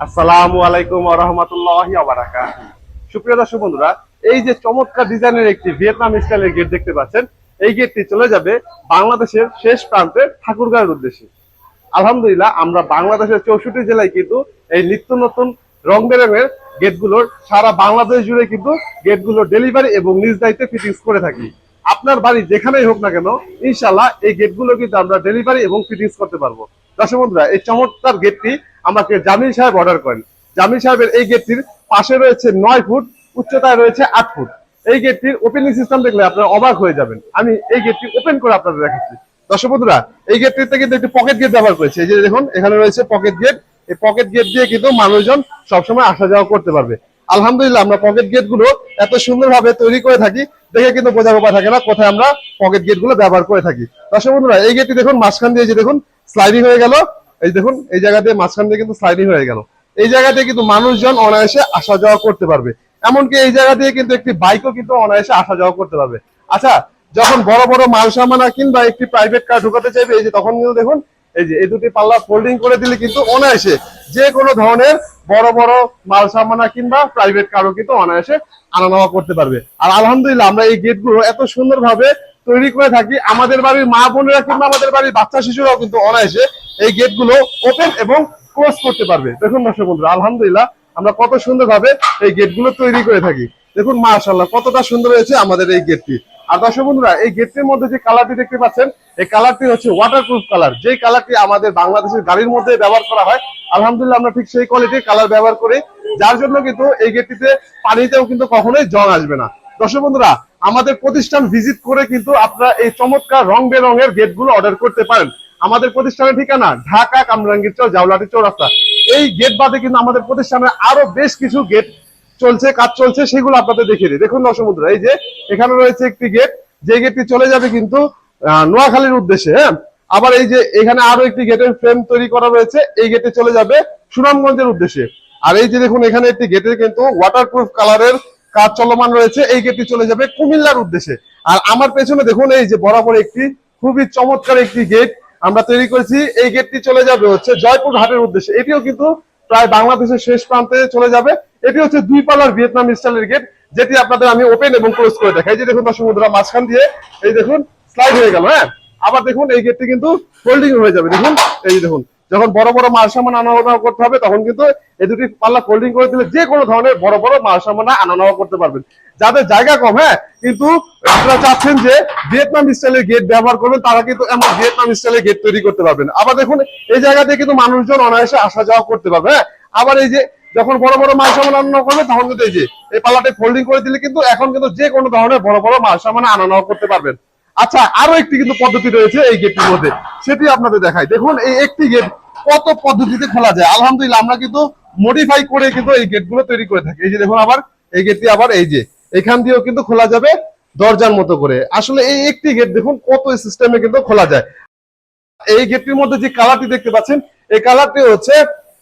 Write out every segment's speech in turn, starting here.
আসসালামু আলাইকুম ওয়া রাহমাতুল্লাহি ওয়া বারাকাতুহু। সুপ্রিয় দর্শক বন্ধুরা, এই যে চমৎকার ডিজাইনের একটি ভিয়েতনাম স্টাইলের গেট দেখতে পাচ্ছেন, এই গেটটি চলে যাবে বাংলাদেশের শেষ প্রান্তে ঠাকুরগাঁওয়ের উদ্দেশ্যে। আলহামদুলিল্লাহ, আমরা বাংলাদেশের 64 জেলায় কিন্তু এই নিত্য নতুন রং বেরঙের গেটগুলোর সারা বাংলাদেশ জুড়ে কিন্তু গেটগুলো ডেলিভারি এবং নিজ দায়িত্বে ফিটিংস করে থাকি। আপনার বাড়ি যেখানেই হোক না কেন, ইনশাল্লাহ এই গেটগুলো কিন্তু আমরা ডেলিভারি এবং ফিটিংস করতে পারবো। দর্শক বন্ধুরা, এই চমৎকার গেটটি আমাকে জামিল সাহেব অর্ডার করেন। জামিল সাহেবের এই গেটটির পাশে রয়েছে 9 ফুট, উচ্চতায় রয়েছে 8 ফুট। এই গেটটির ওপেনিং সিস্টেম দেখলে আপনারা অবাক হয়ে যাবেন। আমি এই গেটটি ওপেন করে আপনাদের দেখাচ্ছি। দর্শক বন্ধুরা, এই গেটটিতে কিন্তু একটি পকেট গেট ব্যবহার করেছে। এই যে দেখুন, এখানে রয়েছে পকেট গেট। এই পকেট গেট দিয়ে কিন্তু মানুষজন সবসময় আসা যাওয়া করতে পারবে। আলহামদুলিল্লাহ, আমরা পকেট গেট গুলো এত সুন্দরভাবে তৈরি করে থাকি, দেখে কিন্তু বোঝার উপায় থাকে না কোথায় আমরা পকেট গেট গুলো ব্যবহার করে থাকি। দর্শক বন্ধুরা, এই গেটটি দেখুন মাঝখান দিয়ে যে দেখুন স্লাইডিং হয়ে গেল। এই দেখুন, এই জায়গা দিয়ে মাঝখান দিয়ে কিন্তু স্লাইডিং হয়ে গেল। এই জায়গা দিয়ে কিন্তু মানুষজন অনায়াসে আসা যাওয়া করতে পারবে। এমনকি এই জায়গা দিয়ে কিন্তু একটি বাইকও কিন্তু অনায়াসে আসা যাওয়া করতে পারবে। আচ্ছা, যখন বড় বড় মাল সামানা কিংবা একটি প্রাইভেট কার ঢুকাতে চাইবে, এই যে তখন কিন্তু দেখুন এই যে এই দুটি পাল্লা ফোল্ডিং করে দিলে কিন্তু অনায়াসে যে কোনো ধরনের বড় বড় মাল সামানা কিংবা প্রাইভেট কারও কিন্তু অনায়াসে আনা নেওয়া করতে পারবে। আর আলহামদুলিল্লাহ, আমরা এই গেটগুলো এত সুন্দরভাবে তৈরি করে থাকি, আমাদের বাড়ির মা বোনেরা কিংবা আমাদের বাড়ির বাচ্চা শিশুরাও কিন্তু অনায়াসে এই গেটগুলো ওপেন এবং ক্লোজ করতে পারবে। দেখুন দর্শক বন্ধুরা, আলহামদুলিল্লাহ আমরা কত সুন্দরভাবে এই গেটগুলো তৈরি করে থাকি। দেখুন মাশাআল্লাহ, কতটা সুন্দর হয়েছে আমাদের এই গেটটি। আর দর্শক বন্ধুরা, এই গেটটির মধ্যে যে কালারটি দেখতে পাচ্ছেন, এই কালারটি হচ্ছে ওয়াটারপ্রুফ কালার। যে কালারটি আমাদের বাংলাদেশের গাড়ির মধ্যে ব্যবহার করা হয়, আলহামদুলিল্লাহ আমরা ঠিক সেই কোয়ালিটির কালার ব্যবহার করি, যার জন্য কিন্তু এই গেটটিতে পানিতেও কিন্তু কখনোই জং আসবে না। দর্শক বন্ধুরা, আমাদের প্রতিষ্ঠান ভিজিট করে কিন্তু আপনারা এই চমৎকার রং বেরঙের গেটগুলো অর্ডার করতে পারেন। আমাদের প্রতিষ্ঠানের ঠিকানা ঢাকা কামরাঙ্গীরচর জাউলাটি চৌরাস্তা। এই গেট বাদে কিন্তু আমাদের প্রতিষ্ঠানে আরো বেশ কিছু গেট চলছে, কাজ চলছে, সেগুলো আপনাদের দেখিয়ে দিই। দেখুন দর্শক বন্ধুরা, এই যে এখানে রয়েছে একটি গেট, যে গেটটি চলে যাবে কিন্তু নোয়াখালীর উদ্দেশ্যে। হ্যাঁ, আবার এই যে এখানে আরো একটি গেটের ফ্রেম তৈরি করা রয়েছে, এই গেটে চলে যাবে সুনামগঞ্জের উদ্দেশ্যে। আর এই যে দেখুন, এখানে একটি গেটের কিন্তু ওয়াটারপ্রুফ কালারের কাজ চলমান রয়েছে, এই গেটটি চলে যাবে কুমিল্লার উদ্দেশ্যে। আর আমার পেছনে দেখুন, এই যে বরাবর একটি খুবই চমৎকার একটি গেট আমরা তৈরি করেছি, এই গেটটি চলে যাবে হচ্ছে জয়পুর হাটের উদ্দেশ্যে। এটিও কিন্তু প্রায় বাংলাদেশের শেষ প্রান্তে চলে যাবে। এটি হচ্ছে 2 পাল্লার ভিয়েতনাম স্টাইলের গেট, যেটি আপনাদের আমি ওপেন এবং ক্লোজ করে দেখাই। যে দেখুন দর্শক বন্ধুরা, মাঝখান দিয়ে এই দেখুন স্লাইড হয়ে গেল। হ্যাঁ, আবার দেখুন এই গেটটি কিন্তু ফোল্ডিং হয়ে যাবে। দেখুন, এই দেখুন যখন বড় বড় মাল সামান আনা নেওয়া করতে হবে, তখন কিন্তু এই দুটি পাল্লা ফোল্ডিং করে দিলে যে কোনো ধরনের বড় বড় মাল সামান আনা নেওয়া করতে পারবেন। যাদের জায়গা কম, হ্যাঁ, কিন্তু আপনারা চাচ্ছেন যে ভিয়েতনাম স্টাইলের গেট ব্যবহার করবেন, তারা কিন্তু এমন ভিয়েতনাম স্টাইলের গেট তৈরি করতে পারবেন। আবার দেখুন, এই জায়গাতে কিন্তু মানুষজন অনায়াসে আসা যাওয়া করতে পারবে। হ্যাঁ, আবার এই যে যখন বড় বড় মাল সামান আনা করবে, তখন কিন্তু এই যে এই পাল্লাটা ফোল্ডিং করে দিলে কিন্তু এখন কিন্তু যে কোনো ধরনের বড় বড় মাল সামান আনা নেওয়া করতে পারবেন। আচ্ছা, আরো একটি কিন্তু পদ্ধতি রয়েছে এই গেটটির মধ্যে, সেটি আপনাদের দেখাই। দেখুন, এই একটি গেট কত পদ্ধতিতে খোলা যায়। আলহামদুলিল্লাহ, আমরা কিন্তু মডিফাই করে কিন্তু এই গেটগুলো তৈরি করে থাকি। এই যে দেখুন, আবার এই গেটটি আবার এই যে এখান দিয়েও কিন্তু খোলা যাবে দরজার মতো করে। আসলে এই একটি গেট দেখুন কত সিস্টেমে কিন্তু খোলা যায়। এই গেটটির মধ্যে যে কালারটি দেখতে পাচ্ছেন, এই কালারটি হচ্ছে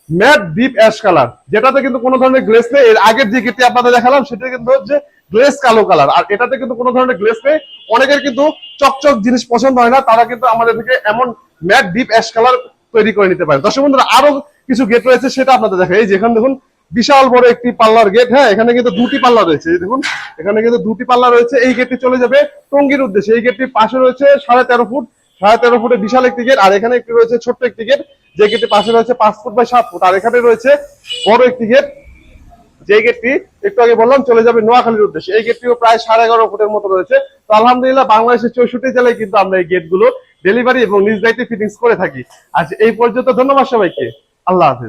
ম্যাট ডিপ অ্যাশ কালার, যেটাতে কিন্তু কোনো ধরনের গ্লেস নেই। এর আগের যে গেটটি আপনাদের দেখালাম, সেটা কিন্তু হচ্ছে গ্লেস কালো কালার, আর এটাতে কিন্তু কোনো ধরনের গ্লেস নেই। অনেকের কিন্তু চকচক জিনিস পছন্দ হয় না, তারা কিন্তু আমাদের থেকে এমন ম্যাট ডিপ অ্যাশ কালার তৈরি করে নিতে পারে। দর্শক বন্ধুরা, আরো কিছু গেট রয়েছে, সেটা আপনাদের দেখাই। এই যেখানে দেখুন বিশাল বড় একটি পাল্লার গেট। হ্যাঁ, এখানে কিন্তু 2টি পাল্লা রয়েছে। এই দেখুন, এখানে কিন্তু 2টি পাল্লা রয়েছে। এই গেটটি চলে যাবে টঙ্গীর উদ্দেশ্যে। এই গেটটির পাশে রয়েছে 13.5 ফুট, 13.5 ফুটের বিশাল একটি গেট। আর এখানে একটি রয়েছে ছোট্ট একটি গেট, যে গেটের পাশে রয়েছে 5 ফুট বাই 7 ফুট। আর এখানে রয়েছে বড় একটি গেট, যে গেটটি একটু আগে বললাম চলে যাবে নোয়াখালীর উদ্দেশ্যে। এই গেটটিও প্রায় 11.5 ফুটের মতো রয়েছে। তো আলহামদুলিল্লাহ, বাংলাদেশের 64 জেলায় কিন্তু আমরা এই গেটগুলো ডেলিভারি এবং নিজ দায়িত্বে ফিটিংস করে থাকি। আজ এই পর্যন্ত, ধন্যবাদ সবাইকে। আল্লাহ হাফেজ।